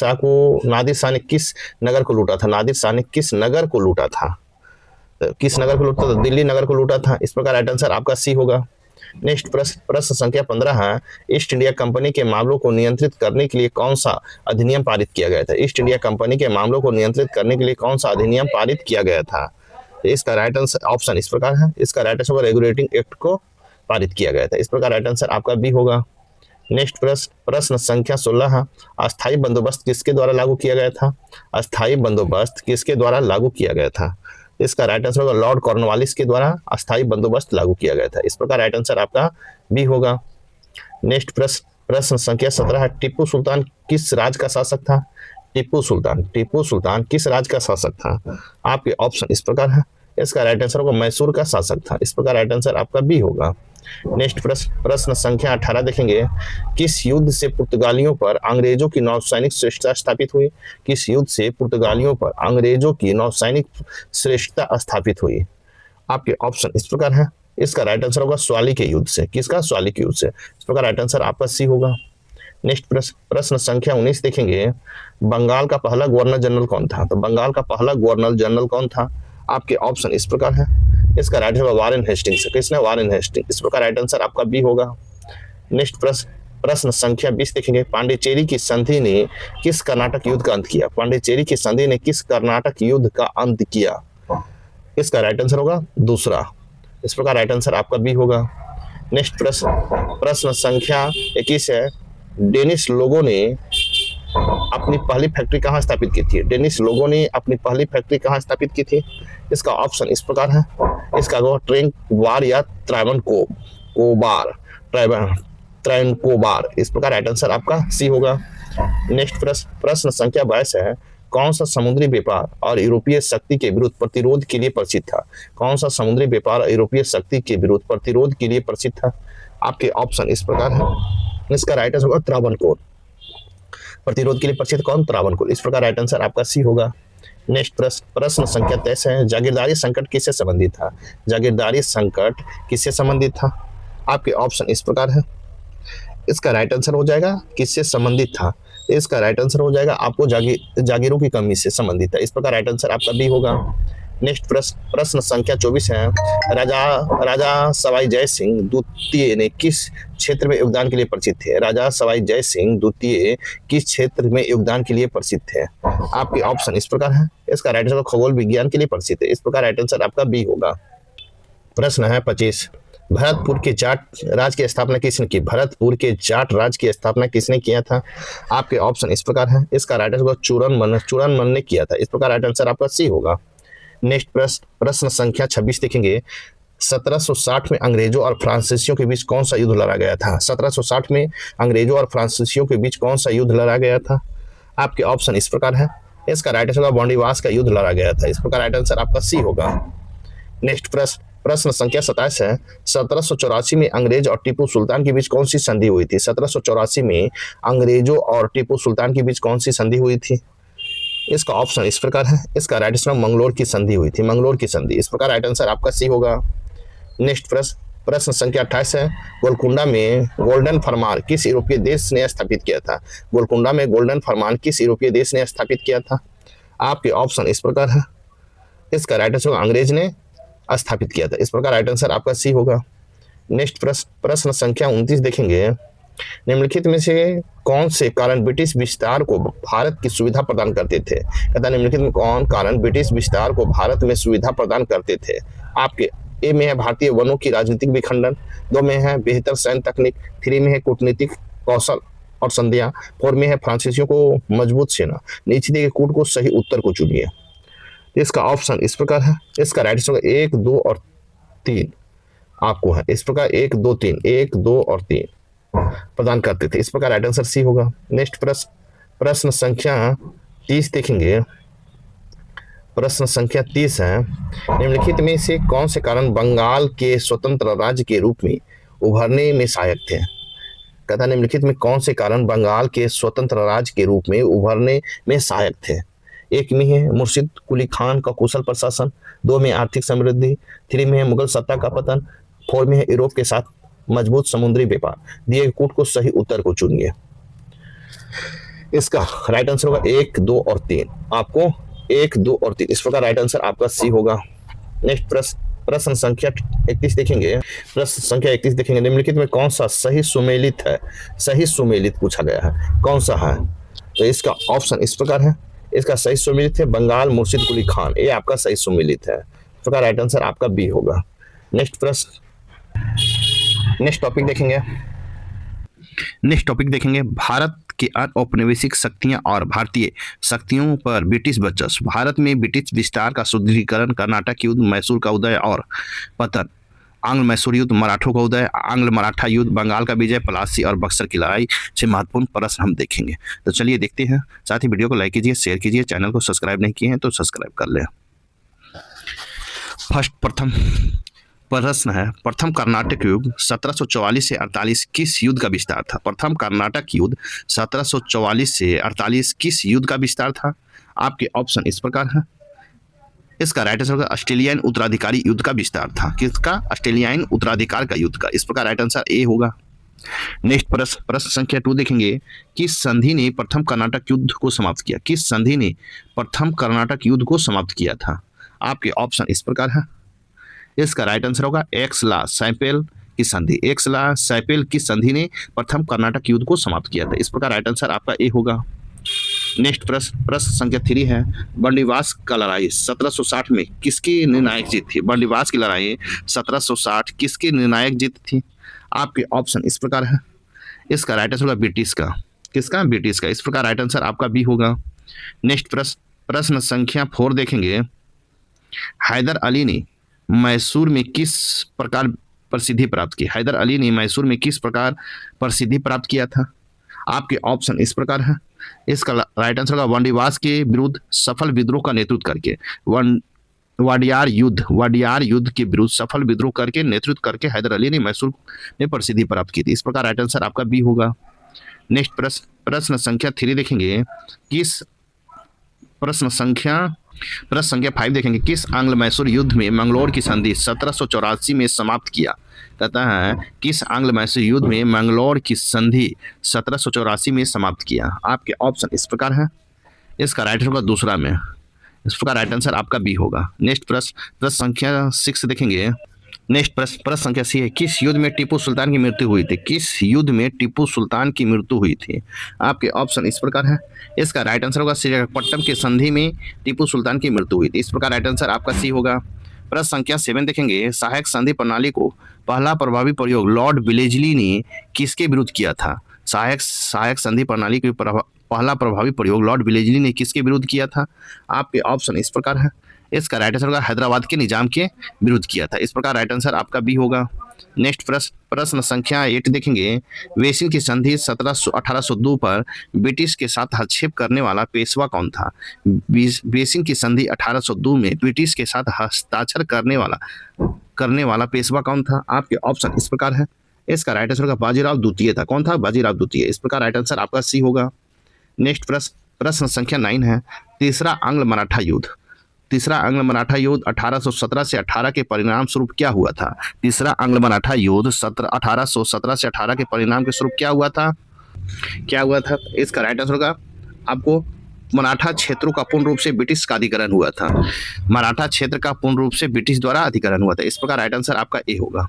शाह ने किस नगर को लूटा था? नादिर शाह ने किस नगर को लूटा था? किस नगर को लूटा था? दिल्ली नगर को लूटा था। इस प्रकार राइट आंसर आपका सी होगा। नेक्स्ट प्रश्न संख्या 15 है, ईस्ट इंडिया कंपनी के मामलों को नियंत्रित करने के लिए कौन सा अधिनियम पारित किया गया था? ईस्ट इंडिया कंपनी के मामलों को नियंत्रित करने के लिए कौन सा अधिनियम पारित किया गया था? इसका राइट आंसर ऑप्शन इस प्रकार है। इसका राइट आंसर रेगुलेटिंग एक्ट को पारित किया गया था। इस प्रकार राइट आंसर आपका बी होगा। नेक्स्ट प्रश्न संख्या 16 है, अस्थायी बंदोबस्त किसके द्वारा लागू किया गया था? अस्थायी बंदोबस्त किसके द्वारा लागू किया गया था? इसका राइट आंसर होगा लॉर्ड कॉर्नवालिस के द्वारा अस्थायी बंदोबस्त लागू किया गया था। इस प्रकार राइट आंसर आपका बी होगा। नेक्स्ट प्रश्न संख्या 17 है, टीपू सुल्तान किस राज्य का शासक था? टीपू सुल्तान किस राज्य का शासक था? आपके ऑप्शन इस प्रकार है। इसका राइट आंसर होगा मैसूर का शासक था। इस प्रकार राइट आंसर आपका बी होगा। नेक्स्ट प्रश्न संख्या 18 देखेंगे, किस युद्ध से पुर्तगालियों पर अंग्रेजों की नौसैनिक श्रेष्ठता स्थापित हुई? किस युद्ध से पुर्तगालियों पर अंग्रेजों की नौसैनिक श्रेष्ठता स्थापित हुई? आपके ऑप्शन इस प्रकार है। इसका राइट आंसर होगा स्वाली के युद्ध से। किसका? स्वाली के युद्ध से। इस प्रकार राइट आंसर आपका सी होगा। नेक्स्ट प्रश्न संख्या 19 देखेंगे, बंगाल का पहला गवर्नर जनरल कौन था? तो बंगाल का पहला गवर्नर जनरल कौन था? आपके ऑप्शन इस प्रकार है। इसका राइट होगा वारेन हेस्टिंग्स। किसने? Warren Hastings. इस प्रकार राइट आंसर आपका बी होगा। नेक्स्ट प्रश्न संख्या 20 देखेंगे, पांडिचेरी की संधि ने किस कर्नाटक युद्ध का अंत किया? पांडिचेरी की संधि ने किस कर्नाटक युद्ध का अंत किया? इसका राइट आंसर होगा दूसरा। इस प्रकार राइट आंसर आपका बी होगा। नेक्स्ट प्रश्न संख्या 21 है, डेनिश लोगों ने अपनी पहली फैक्ट्री कहाँ स्थापित की थी? डेनिश लोगों ने अपनी पहली फैक्ट्री कहाँ स्थापित की थी? इसका ऑप्शन इस प्रकार है। इसका ट्रेनकोबार या ट्रावनकोबार। इस प्रकार राइट आंसर आपका सी होगा। नेक्स्ट प्रश्न संख्या 22 है, कौन सा समुद्री व्यापार और यूरोपीय शक्ति के विरुद्ध प्रतिरोध के लिए प्रसिद्ध था? कौन सा समुद्री व्यापार और यूरोपीय शक्ति के विरुद्ध प्रतिरोध के लिए प्रसिद्ध था? आपके ऑप्शन इस प्रकार है। इसका राइट आंसर होगा त्रावणकोर। प्रतिरोध के लिए प्रसिद्ध कौन? त्रावणकोर। इस प्रकार राइट आंसर आपका सी होगा। नेक्स्ट प्रश्न संख्या 23 है, जागीरदारी संकट किससे संबंधित था? जागीरदारी संकट किससे संबंधित था? आपके ऑप्शन इस प्रकार है। इसका राइट आंसर हो जाएगा किससे संबंधित था? इसका राइट आंसर हो जाएगा आपको जागीरों की कमी से संबंधित है। इस प्रकार राइट आंसर आपका बी होगा। नेक्स्ट प्रश्न संख्या 24 है, राजा सवाई जय सिंह द्वितीय ने किस क्षेत्र में योगदान के लिए प्रसिद्ध थे? राजा सवाई जय सिंह द्वितीय किस क्षेत्र में योगदान के लिए प्रसिद्ध थे? आपके ऑप्शन इस प्रकार है। इसका राइट आंसर खगोल विज्ञान के लिए प्रसिद्ध है। इस प्रकार राइट आंसर आपका बी होगा। प्रश्न है 25, भरतपुर के जाट राज्य की स्थापना किसने की? भरतपुर के जाट राज्य की स्थापना किसने किया था? आपके ऑप्शन इस प्रकार है। इसका राइट आंसर चूरनमल ने किया था। इस प्रकार राइट आंसर आपका सी होगा। नेक्स्ट प्रश्न संख्या 26 देखेंगे, 1760 में अंग्रेजों और फ्रांसीसियों के बीच कौन सा युद्ध लड़ा गया था? 1760 में अंग्रेजों और फ्रांसीसियों के बीच कौन सा युद्ध लड़ा गया था? आपके ऑप्शन इस प्रकार है। इसका राइट आंसर बॉन्डिवास का युद्ध लड़ा गया था। इस प्रकार राइट आंसर आपका सी होगा। नेक्स्ट प्रश्न संख्या 27 है, 1784 में अंग्रेज और टीपू सुल्तान के बीच कौन सी संधि हुई थी? 1784 में अंग्रेजों और टीपू सुल्तान के बीच कौन सी संधि हुई थी? इसका ऑप्शन इस प्रकार है। इसका राइट आंसर मंगलोर की संधि हुई थी। मंगलोर की संधि। इस प्रकार राइट आंसर आपका सी होगा। नेक्स्ट प्रश्न संख्या 28 है, गोलकुंडा में गोल्डन फरमान किस यूरोपीय देश ने स्थापित किया था? गोलकुंडा में गोल्डन फरमान किस यूरोपीय देश ने स्थापित किया था? आपके ऑप्शन इस प्रकार है। इसका राइट आंसर अंग्रेज ने स्थापित किया था। इस प्रकार राइट आंसर आपका सी होगा। नेक्स्ट प्रश्न संख्या 29 देखेंगे, निम्नलिखित में से कौन से कारण ब्रिटिश विस्तार को भारत की सुविधा प्रदान करते थे? कहता निम्नलिखित में कौन कारण ब्रिटिश विस्तार को भारत में सुविधा प्रदान करते थे? आपके ए में है भारतीय वनों की राजनीतिक विखंडन, 2 में है बेहतर सैन्य तकनीक, 3 में है कूटनीतिक कौशल और संधियां, 4 में है फ्रांसीसियों को मजबूत सेना। नीचे दिए गए कूट को सही उत्तर को चुनिए। इसका ऑप्शन इस प्रकार है। इसका राइट आंसर 1, 2 और 3 आपको है। इस प्रकार 1, 2, 3 1, 2 और 3 प्रदान करते थे। इस प्रकार राइट आंसर सी होगा। नेक्स्ट प्रश्न संख्या 30 देखेंगे। प्रश्न संख्या 30 है, निम्नलिखित में से कौन से कारण बंगाल के स्वतंत्र राज्य के रूप में उभरने में सहायक थे। कहता निम्नलिखित में कौन से कारण बंगाल के स्वतंत्र राज्य के रूप में उभरने में सहायक थे? एक में है मुर्शिद कुली खान का कुशल प्रशासन, 2 में आर्थिक समृद्धि, 3 में है मुगल सत्ता का पतन, 4 में है यूरोप के साथ मजबूत समुद्री व्यापार। दिए कूट को सही उत्तर को चुनिए। इसका राइट आंसर होगा 1, 2 और 3। आपको 1, 2 और 3 इस प्रकार राइट आंसर आपका सी होगा। नेक्स्ट प्रश्न संख्या 31 देखेंगे। प्रश्न संख्या 31 देखेंगे। निम्नलिखित में कौन सा सही सुमेलित है? सही सुमेलित पूछा गया है, कौन सा है? तो इसका ऑप्शन इस प्रकार है। इसका सही सुमेलित है बंगाल मुर्शिद कुली खान, ये आपका सही सुमेलित है। इस प्रकार राइट आंसर आपका बी होगा। नेक्स्ट प्रश्न, नेक्स्ट टॉपिक देखेंगे। नेक्स्ट टॉपिक देखेंगे भारत की औपनिवेशिक शक्तियां और भारतीय शक्तियों पर ब्रिटिश वर्चस्व। भारत में ब्रिटिश विस्तार का सुदृढ़ीकरण, कर्नाटक युद्ध, मैसूर का उदय और पतन, आंग्ल मैसूर युद्ध, मराठों का उदय, आंग्ल मराठा युद्ध, बंगाल का विजय, प्लासी और बक्सर की लड़ाई से महत्वपूर्ण प्रश्न हम देखेंगे। तो चलिए देखते हैं। साथ ही वीडियो को लाइक कीजिए, शेयर कीजिए, चैनल को सब्सक्राइब नहीं किए हैं तो सब्सक्राइब कर लें। प्रथम प्रश्न है, प्रथम कर्नाटक युद्ध 1744 से 48 किस युद्ध का विस्तार था? प्रथम कर्नाटक युद्ध 1744 से 48 किस युद्ध का विस्तार था? आपके ऑप्शन इस प्रकार है। इसका राइट आंसर होगा ऑस्ट्रेलियाई उत्तराधिकारी युद्ध का विस्तार था। किसका? ऑस्ट्रेलियाई उत्तराधिकार का युद्ध का। इस प्रकार राइट आंसर ए होगा। नेक्स्ट प्रश्न संख्या 2 देखेंगे। किस संधि ने प्रथम कर्नाटक युद्ध को समाप्त किया? किस संधि ने प्रथम कर्नाटक युद्ध को समाप्त किया था? आपके ऑप्शन इस प्रकार है। इसका राइट आंसर होगा एक्सला-सैपेल की संधि। एक्सला-सैपेल की संधि ने प्रथम कर्नाटक युद्ध को समाप्त किया था। इस प्रकार राइट आंसर आपका ए होगा। नेक्स्ट प्रश्न संख्या 3 है। बर्निवास का लड़ाई 1760 में किसकी निर्णायक जीत थी? बर्निवास की लड़ाई 1760 किसकी निर्णायक जीत थी? आपके ऑप्शन इस प्रकार है। इसका राइट आंसर होगा ब्रिटिश का। किसका? ब्रिटिश का। इस प्रकार राइट आंसर आपका बी होगा। नेक्स्ट प्रश्न संख्या 4 देखेंगे। हैदर अली ने मैसूर में किस प्रकार प्रसिद्धि प्राप्त की? हैदर अली ने मैसूर में किस प्रकार प्रसिद्धि प्राप्त किया था? आपके ऑप्शन इस प्रकार है। इसका राइट आंसर होगा बर्निवास के विरुद्ध सफल विद्रोह का नेतृत्व करके। वाडियार युद्ध के विरुद्ध सफल विद्रोह करके नेतृत्व करके हैदर अली ने मैसूर में प्रसिद्धि प्राप्त की थी। इस प्रकार राइट आंसर आपका बी होगा। नेक्स्ट प्रश्न संख्या 3 देखेंगे। किस प्रश्न संख्या 5 देखेंगे। किस आंग्ल मैसूर युद्ध में मंगलोर की संधि 1784 में समाप्त किया? कहता है किस आंग्ल मैसूर युद्ध में मंगलोर की संधि 1784 में समाप्त किया? आपके ऑप्शन इस प्रकार है। इसका राइट आंसर होगा दूसरा में। इस प्रकार राइट आंसर आपका बी होगा। नेक्स्ट प्रश्न संख्या 6 देखेंगे। नेक्स्ट प्रश्न संख्या सी है। किस युद्ध में टीपू सुल्तान की मृत्यु हुई थी? किस युद्ध में टीपू सुल्तान की मृत्यु हुई थी? आपके ऑप्शन इस प्रकार है। इसका राइट आंसर होगा श्रीरंगपट्टनम के संधि में टीपू सुल्तान की मृत्यु हुई थी। इस प्रकार राइट आंसर आपका सी होगा। प्रश्न संख्या 7 देखेंगे। सहायक संधि प्रणाली को पहला प्रभावी प्रयोग लॉर्ड विलेजली ने किसके विरुद्ध किया था? सहायक संधि प्रणाली के पहला प्रभावी प्रयोग लॉर्ड विलेजली ने किसके विरुद्ध किया था? आपके ऑप्शन इस प्रकार है। इसका राइट आंसर होगा हैदराबाद के निजाम के विरुद्ध किया था। इस प्रकार राइट आंसर आपका बी होगा। नेक्स्ट प्रश्न संख्या 8 देखेंगे। वेसिन की संधि 1802 पर ब्रिटिश के साथ हस्तक्षेप करने वाला पेशवा कौन था? वेसिन की संधि 1802 में ब्रिटिश के साथ हस्ताक्षर करने वाला पेशवा कौन था? आपके ऑप्शन इस प्रकार है। इसका राइट आंसर होगा बाजीराव द्वितीय था। कौन था? बाजीराव द्वितीय। इस प्रकार राइट आंसर आपका सी होगा। नेक्स्ट प्रश्न संख्या 9 है। तीसरा आंग्ल मराठा युद्ध 1817 से 18 के परिणाम स्वरूप क्या हुआ था? तीसरा आंग्ल मराठा युद्ध 1817 से 18 के परिणाम के स्वरूप क्या हुआ था? इसका राइट आंसर होगा आपको मराठा क्षेत्रों का पूर्ण रूप से ब्रिटिश का अधिग्रहण हुआ था। मराठा क्षेत्र का पूर्ण रूप से ब्रिटिश द्वारा अधिग्रहण हुआ था। इस प्रकार राइट आंसर आपका ए होगा।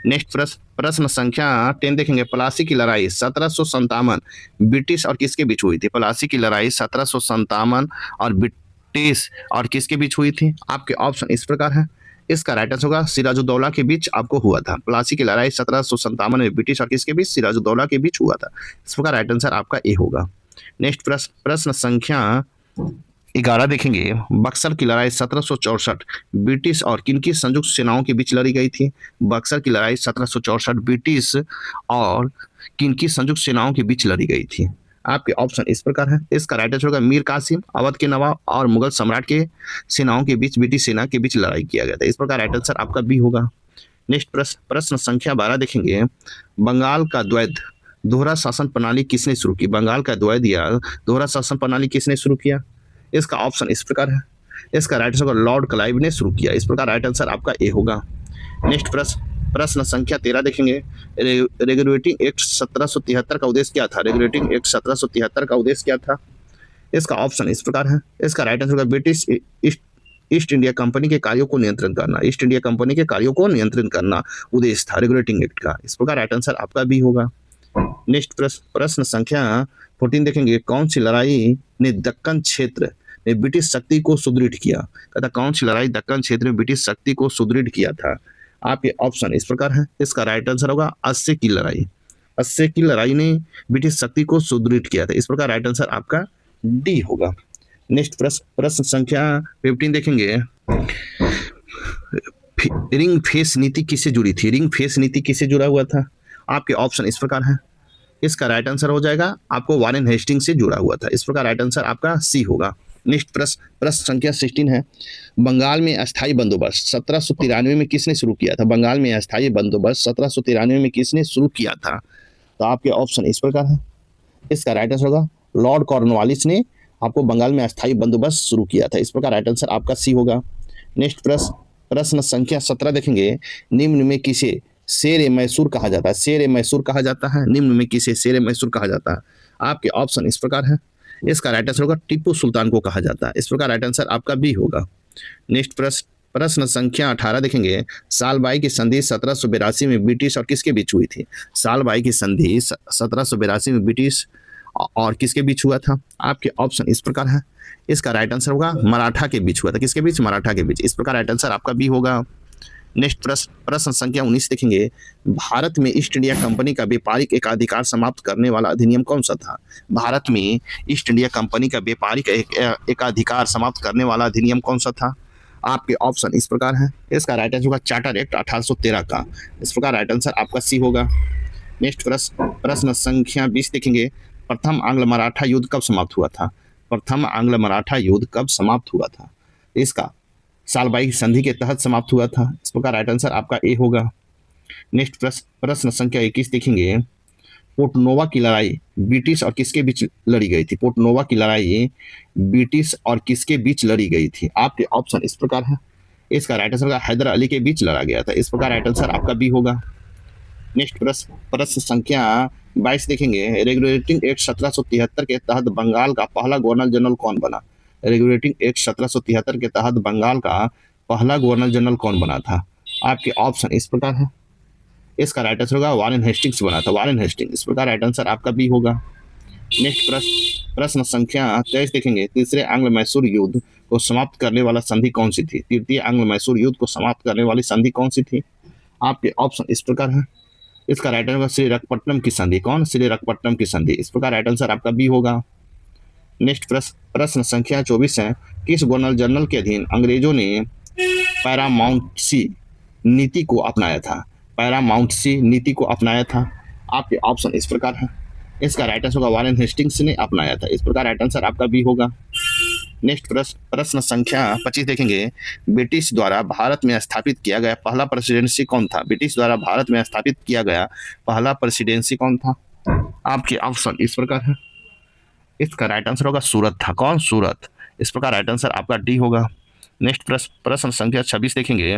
नेक्स्ट प्रश्न संख्या 10 देखेंगे। प्लासी की लड़ाई 1757 ब्रिटिश और किसके बीच हुई थी? प्लासी की लड़ाई 1757 और ब्रिटिश और किसके बीच हुई थी? आपके ऑप्शन इस प्रकार है। इसका राइट आंसर होगा सिराजुद्दौला के बीच आपको हुआ था। प्लासी की लड़ाई 1757 में ब्रिटिश और किसके बीच? सिराजुद्दौला के बीच हुआ था। इस प्रकार राइट आंसर आपका ए होगा। नेक्स्ट प्रश्न संख्या 11 देखेंगे। बक्सर की लड़ाई 1764 ब्रिटिश और किनकी संयुक्त सेनाओं के बीच लड़ी गई थी? बक्सर की लड़ाई 1764 ब्रिटिश और किनकी संयुक्त सेनाओं के बीच लड़ी गई थी? आपके ऑप्शन इस प्रकार है। इसका राइट आंसर होगा मीर कासिम, अवध के नवाब और मुगल सम्राट के सेनाओं के बीच, ब्रिटिश सेना के बीच लड़ाई किया गया था। इस प्रकार राइट आंसर आपका बी होगा। नेक्स्ट प्रश्न संख्या 12 देखेंगे, बंगाल का द्वैध दोहरा शासन प्रणाली किसने शुरू की? बंगाल का द्वैध या दोहरा शासन प्रणाली किसने शुरू किया? इसका ऑप्शन इस प्रकार है। इसका राइट आंसर लॉर्ड क्लाइव ने शुरू किया। इस प्रकार राइट आंसर आपका ए होगा। नेक्स्ट प्रश्न संख्या 13 देखेंगे, रेगुलेटिंग एक्ट 1773 का उद्देश्य क्या था? रेगुलेटिंग एक्ट 1773 का उद्देश्य क्या था? इसका ऑप्शन इस प्रकार है। इसका right answer British east India company के कार्यों को नियंत्रण करना। ईस्ट इंडिया कंपनी के कार्यों को नियंत्रित करना उद्देश्य था रेगुलेटिंग एक्ट का। इस प्रकार राइट आंसर आपका बी होगा। नेक्स्ट प्रश्न संख्या 14 देखेंगे, कौन सी लड़ाई ने दक्कन क्षेत्र में ब्रिटिश शक्ति को सुदृढ़ किया? कहता कौन सी लड़ाई दक्कन क्षेत्र में ब्रिटिश शक्ति को सुदृढ़ किया था? आपके ऑप्शन इस प्रकार है। इसका राइट आंसर होगा अस्से की लड़ाई। अस्से की लड़ाई ने ब्रिटिश शक्ति को सुदृढ़ किया था। इस प्रकार राइट आंसर आपका डी होगा। नेक्स्ट प्रश्न संख्या 15 देखेंगे, रिंग फेस नीति किससे जुड़ी थी? रिंग फेस नीति किससे जुड़ा हुआ था? आपके ऑप्शन इस प्रकार है। इसका राइट आंसर हो जाएगा आपको वारेन हेस्टिंग से जुड़ा हुआ था। इस प्रकार राइट आंसर आपका सी होगा। नेक्स्ट प्रश्न संख्या 16 है, बंगाल में अस्थायी बंदोबस्त 1793 में किसने शुरू किया था? बंगाल में अस्थायी बंदोबस्त 1793 में किसने शुरू किया था? तो आपके ऑप्शन इस प्रकार है। इसका राइट आंसर होगा लॉर्ड कॉर्नवालिस ने आपको बंगाल में अस्थायी बंदोबस्त शुरू किया था। इस प्रकार राइट आंसर आपका सी होगा। नेक्स्ट प्रश्न संख्या 17 देखेंगे, निम्न में किसे शेर मैसूर कहा जाता है? शेर मैसूर कहा जाता है। निम्न में किसे शेर मैसूर कहा जाता है? आपके ऑप्शन इस प्रकार है। इसका राइट आंसर होगा टीपू सुल्तान को कहा जाता है। इस प्रकार राइट आंसर आपका बी होगा। नेक्स्ट प्रश्न संख्या 18 देखेंगे, सालबाई की संधि 1782 में ब्रिटिश और किसके बीच हुई थी? सालबाई की संधि 1782 में ब्रिटिश और किसके बीच हुआ था? आपके ऑप्शन इस प्रकार है। इसका राइट आंसर होगा मराठा के बीच हुआ था। किसके बीच? मराठा के बीच। इस प्रकार राइट आंसर आपका बी होगा। नेक्स्ट प्रश्न संख्या 19 देखेंगे, भारत में ईस्ट इंडिया कंपनी का व्यापारिक एकाधिकार समाप्त करने वाला अधिनियम कौन सा था? भारत में ईस्ट इंडिया कंपनी का व्यापारिक एकाधिकार समाप्त करने वाला अधिनियम कौन सा था? आपके ऑप्शन इस प्रकार है। इसका राइट आंसर होगा चार्टर एक्ट 1813 का। इस प्रकार राइट आंसर आपका सी होगा। नेक्स्ट प्रश्न संख्या 20 देखेंगे, प्रथम आंग्ल मराठा युद्ध कब समाप्त हुआ था? प्रथम आंग्ल मराठा युद्ध कब समाप्त हुआ था? इसका सालबाई संधि के तहत समाप्त हुआ था। इस प्रकार राइट आंसर आपका ए होगा। नेक्स्ट प्रश्न संख्या 21 देखेंगे, पोर्टनोवा की लड़ाई ब्रिटिश और किसके बीच लड़ी गई थी? पोर्टनोवा की लड़ाई ब्रिटिश और किसके बीच लड़ी गई थी? आपके ऑप्शन इस प्रकार है। इसका राइट आंसर हैदर अली के बीच लड़ा गया था। इस प्रकार राइट आंसर आपका बी होगा। नेक्स्ट प्रश्न संख्या 22 देखेंगे, रेगुलेटिंग एक्ट 1773 के तहत बंगाल का पहला गवर्नर जनरल कौन बना? रेगुलेटिंग एक्ट 1773 के तहत बंगाल का पहला गवर्नर जनरल कौन बना था? आपके ऑप्शन इस प्रकार है। इसका राइट आंसर होगा वारेन हेस्टिंग्स बना था। Warren Hastings. इस प्रकार राइट आंसर आपका बी होगा। नेक्स्ट प्रश्न संख्या 23 देखेंगे, तीसरे आंग्ल मैसूर युद्ध को समाप्त करने वाला संधि कौन सी थी? तृतीय आंग्ल मैसूर युद्ध को समाप्त करने वाली संधि कौन सी थी? आपके ऑप्शन इस प्रकार है। इसका राइट आंसर होगा श्रीरंगपट्टनम की संधि। कौन? श्रीरंगपट्टनम की संधि। इस प्रकार राइट आंसर आपका बी होगा। नेक्स्ट प्रश्न संख्या 24 है, किस गवर्नर जनरल के अधीन अंग्रेजों ने पैरामाउंटसी नीति को अपनाया था? पैरामाउंटसी नीति को अपनाया था। आपके ऑप्शन इस प्रकार है। इसका राइट आंसर होगा वारेन हेस्टिंग्स ने अपनाया था। इस प्रकार राइट आंसर आपका बी होगा। नेक्स्ट प्रश्न संख्या 25 देखेंगे, ब्रिटिश द्वारा भारत में स्थापित किया गया पहला प्रेसिडेंसी कौन था? ब्रिटिश द्वारा भारत में स्थापित किया गया पहला प्रेसिडेंसी कौन था? आपके ऑप्शन इस प्रकार है। इसका राइट आंसर होगा सूरत था। कौन? सूरत। इस प्रकार राइट आंसर आपका डी होगा। नेक्स्ट प्रश्न संख्या 26 देखेंगे।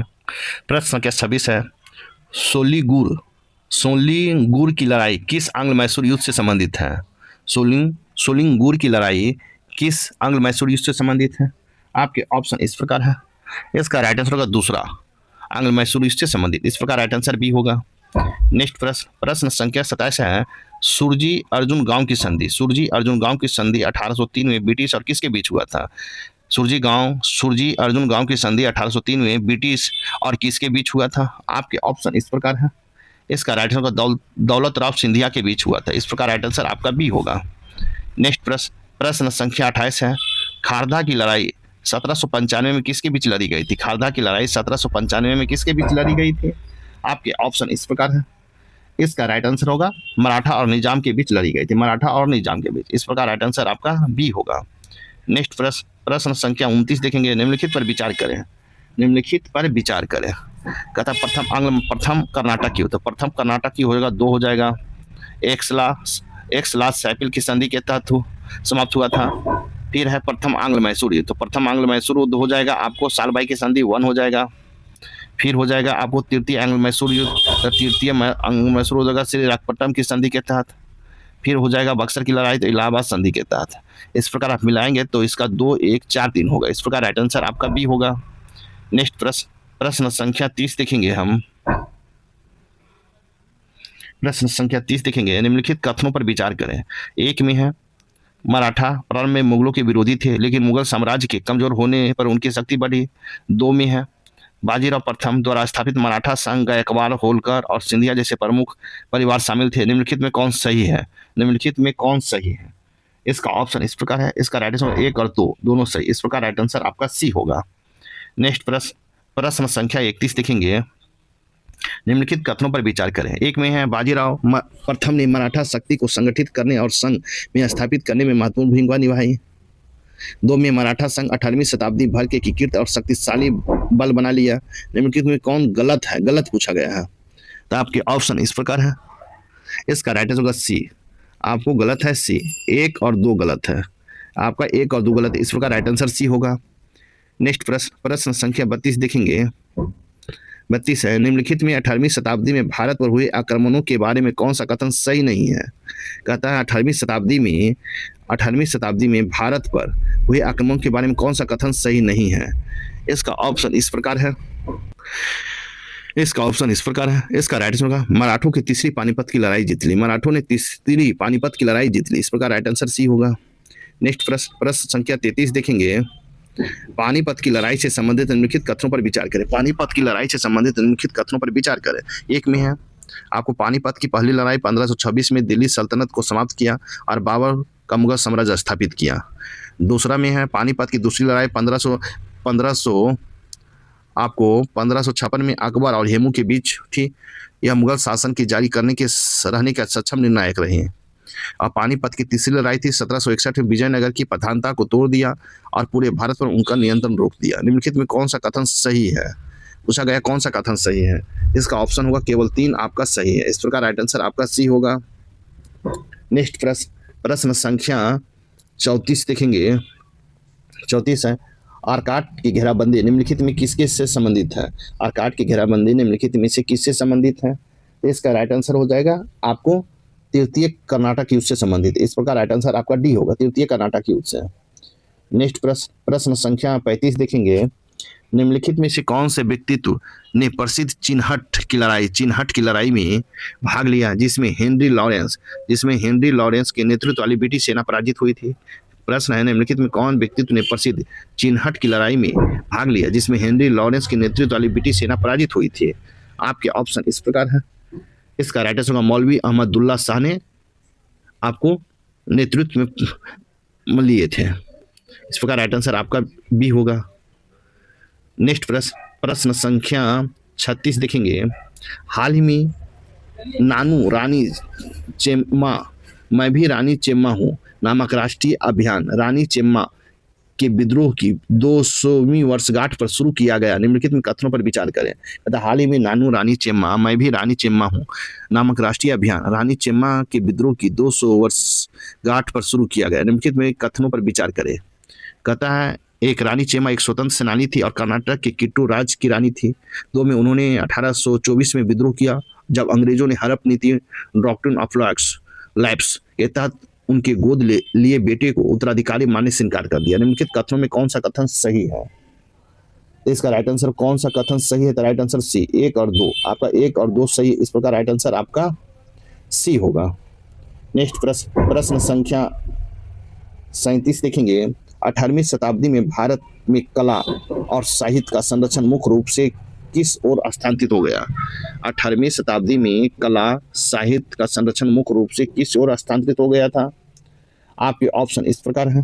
प्रश्न संख्या 26 है, सोलिंगुर की लड़ाई किस आंग्ल मैसूर युद्ध से संबंधित है? सोलिंगुर की लड़ाई किस आंग्ल मैसूर युद्ध से संबंधित है? आपके ऑप्शन इस प्रकार है। इसका राइट आंसर होगा दूसरा आंग्ल मैसूर युद्ध से संबंधित। इस प्रकार राइट आंसर बी होगा। नेक्स्ट प्रश्न संख्या 27 है, सुरजी अर्जुन गांव की संधि। सुरजी अर्जुन गांव की संधि 1803 में ब्रिटिश और किसके बीच हुआ था? सुरजी अर्जुन गांव की संधि 1803 में ब्रिटिश और किसके बीच हुआ था? आपके ऑप्शन इस प्रकार है। इसका राइट आंसर दौलत राव सिंधिया के बीच हुआ था। इस प्रकार राइट आंसर आपका बी होगा। नेक्स्ट प्रश्न संख्या 28 है, खारदा की लड़ाई 1795 में किसके बीच लड़ी गई थी? खारदा की लड़ाई 1795 में किसके बीच लड़ी गई थी? आपके ऑप्शन इस प्रकार है। इसका राइट आंसर होगा मराठा और निजाम के बीच लड़ी गई थी। मराठा और निजाम के बीच। इस प्रकार राइट आंसर आपका बी होगा। नेक्स्ट प्रश्न संख्या 29 देखेंगे, निम्नलिखित पर विचार करें। निम्नलिखित पर विचार करें। कहता प्रथम कर्नाटक युद्ध, तो प्रथम कर्नाटक युद्ध होगा 2 हो जाएगा। एक्सला सैपिल की संधि के तहत समाप्त हुआ था। फिर है प्रथम आंग्ल मैसूर युद्ध, तो प्रथम आंग्ल मैसूर युद्ध हो जाएगा आपको सालबाई की संधि 1 हो जाएगा। फिर हो जाएगा आपको तृतीय आंग्ल मैसूर युद्ध, तो तृतीय आंग्ल मैसूर हो जाएगा श्रीरंगपट्टनम की संधि के तहत। फिर हो जाएगा बक्सर की लड़ाई, तो इलाहाबाद संधि के तहत। इस प्रकार आप मिलाएंगे तो इसका 2, 1, 4, 3 होगा। इस प्रकार राइट आंसर आपका बी होगा। नेक्स्ट प्रश्न संख्या 30 देखेंगे हम। प्रश्न संख्या 30 देखेंगे, निम्नलिखित कथनों पर विचार करें। एक में है मराठा प्रारंभ में मुगलों के विरोधी थे, लेकिन मुगल साम्राज्य के कमजोर होने पर उनकी शक्ति बढ़ी। 2 में है बाजीराव प्रथम द्वारा स्थापित मराठा संघ गायकवाड़, होलकर और सिंधिया जैसे प्रमुख परिवार शामिल थे। निम्नलिखित में कौन सही है? निम्नलिखित में कौन सही है? इसका ऑप्शन इस प्रकार है। इसका राइट आंसर 1 और 2 दोनों सही। इस प्रकार राइट आंसर आपका सी होगा। नेक्स्ट प्रश्न संख्या 31 देखेंगे, निम्नलिखित कथनों पर विचार करें। एक में है बाजीराव प्रथम ने मराठा शक्ति को संगठित करने और संघ में स्थापित करने में महत्वपूर्ण भूमिका निभाई। 2 में मराठा संघ 18वीं शताब्दी भर के एकीकृत और शक्तिशाली बल बना लिया। निम्नलिखित में कौन गलत है? गलत पूछा गया है, तो आपके ऑप्शन इस प्रकार है। इसका राइट आंसर होगा सी। आपको गलत है सी, 1 और 2 गलत है। आपका 1 और 2 गलत है, इस प्रकार राइट आंसर सी होगा। नेक्स्ट प्रश्न संख्या 32 देखेंगे। 32 है, निम्नलिखित में 18वीं शताब्दी में भारत पर हुए आक्रमणों के बारे में कौन सा कथन सही नहीं है? कहता है 18वीं शताब्दी में भारत पर हुए आक्रमणों के बारे में कौन सा कथन सही नहीं है? इसका ऑप्शन इस प्रकार है। इसका ऑप्शन इस प्रकार है। इसका राइट आंसर होगा मराठों की तीसरी पानीपत की लड़ाई जीत ली। मराठों ने तीसरी पानीपत की लड़ाई जीत ली। इस प्रकार राइट आंसर सी होगा। नेक्स्ट प्रश्न संख्या 33 देखेंगे। पानीपत की लड़ाई से संबंधित निम्नलिखित कथनों पर विचार करें। पानीपत की लड़ाई से संबंधित निम्नलिखित कथनों पर विचार करें। एक में है आपको पानीपत की पहली लड़ाई 1526 में दिल्ली सल्तनत को समाप्त किया और बाबर का मुगल साम्राज्य स्थापित किया। दूसरा में है पानीपत की दूसरी लड़ाई 1556 में अकबर और हेमू के बीच थी। यह मुगल शासन की जारी करने के रहने का सक्षम निर्णायक रही। और पानीपत की तीसरी लड़ाई थी 1761 में विजयनगर की प्रधानता को तोड़ दिया और पूरे भारत पर उनका नियंत्रण रोक दिया। निम्नलिखित में कौन सा कथन सही है? पूछा गया कौन सा कथन सही है। इसका ऑप्शन होगा केवल 3 आपका सही है। इस प्रकार राइट आंसर आपका सी होगा। नेक्स्ट प्रश्न संख्या 34 देखेंगे। 34 है, आर्काट की घेराबंदी निम्नलिखित में किसके से संबंधित है? आर्काट की घेराबंदी निम्नलिखित में से किससे संबंधित है? इसका राइट आंसर हो जाएगा आपको तृतीय कर्नाटक युद्ध से संबंधित। इस प्रकार राइट आंसर आपका डी होगा, तृतीय कर्नाटक युद्ध से। नेक्स्ट प्रश्न संख्या 35 देखेंगे। निम्नलिखित में से कौन से व्यक्तित्व ने प्रसिद्ध चिन्हट की लड़ाई में भाग लिया, जिसमें हेनरी लॉरेंस के नेतृत्व वाली ब्रिटिश सेना पराजित हुई थी? प्रश्न है, निम्नलिखित में कौन व्यक्तित्व ने प्रसिद्ध चिन्हट की लड़ाई में भाग लिया, जिसमें हेनरी लॉरेंस के नेतृत्व वाली ब्रिटिश सेना पराजित हुई थी? आपके ऑप्शन इस प्रकार है। इसका राइट आंसर होगा मौलवी अहमदुल्ला शाह ने आपको नेतृत्व में लिए थे। इस प्रकार राइट आंसर आपका बी होगा। नेक्स्ट प्रश्न संख्या 36 देखेंगे। हाल ही में नानू रानी चेम्मा मैं भी रानी चेम्मा हूँ नामक राष्ट्रीय अभियान रानी चेम्मा के विद्रोह की 200वीं वर्षगांठ पर शुरू किया गया। निम्नलिखित में कथनों पर विचार करें। हाल ही में नानू रानी चेम्मा मैं भी रानी चेम्मा हूँ नामक राष्ट्रीय अभियान रानी चेम्मा के विद्रोह की 200 वर्षगांठ पर शुरू किया गया। निम्नलिखित में कथनों पर विचार करें। कहता है, एक रानी चेम्मा एक स्वतंत्र सेनानी थी और कर्नाटक के किट्टू राज की रानी थी। 2 में उन्होंने 1824 में विद्रोह किया, जब अंग्रेजों ने हड़प नीति डॉक्ट्रिन ऑफ लैप्स के तहत उनके गोद लिए बेटे को उत्तराधिकारी मानने से इनकार कर दिया। निम्नलिखित कथनों में कौन सा कथन सही है? इसका राइट आंसर कौन सा कथन सही है? तो राइट आंसर सी, 1 और 2। आपका 1 और 2 सही। इस प्रकार राइट आंसर आपका सी होगा। नेक्स्ट प्रश्न संख्या 37 देखेंगे। 18वीं शताब्दी में भारत में कला और साहित्य का संरक्षण मुख्य रूप से किस ओर स्थानांतरित हो गया? 18वीं शताब्दी में कला साहित्य का संरक्षण मुख्य रूप से किस ओर स्थानांतरित हो गया था? आपके ऑप्शन इस प्रकार है।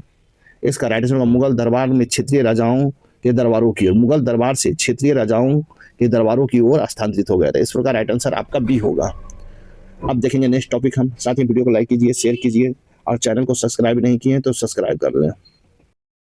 इसका राइट आंसर मुगल दरबार में क्षेत्रीय राजाओं के दरबारों की ओर, मुगल दरबार से क्षेत्रीय राजाओं के दरबारों की ओर स्थानांतरित हो गया था। इस प्रकार राइट आंसर आपका बी होगा। अब देखेंगे नेक्स्ट टॉपिक हम। साथ ही वीडियो को लाइक कीजिए, शेयर कीजिए और चैनल को सब्सक्राइब नहीं किए तो सब्सक्राइब कर लें।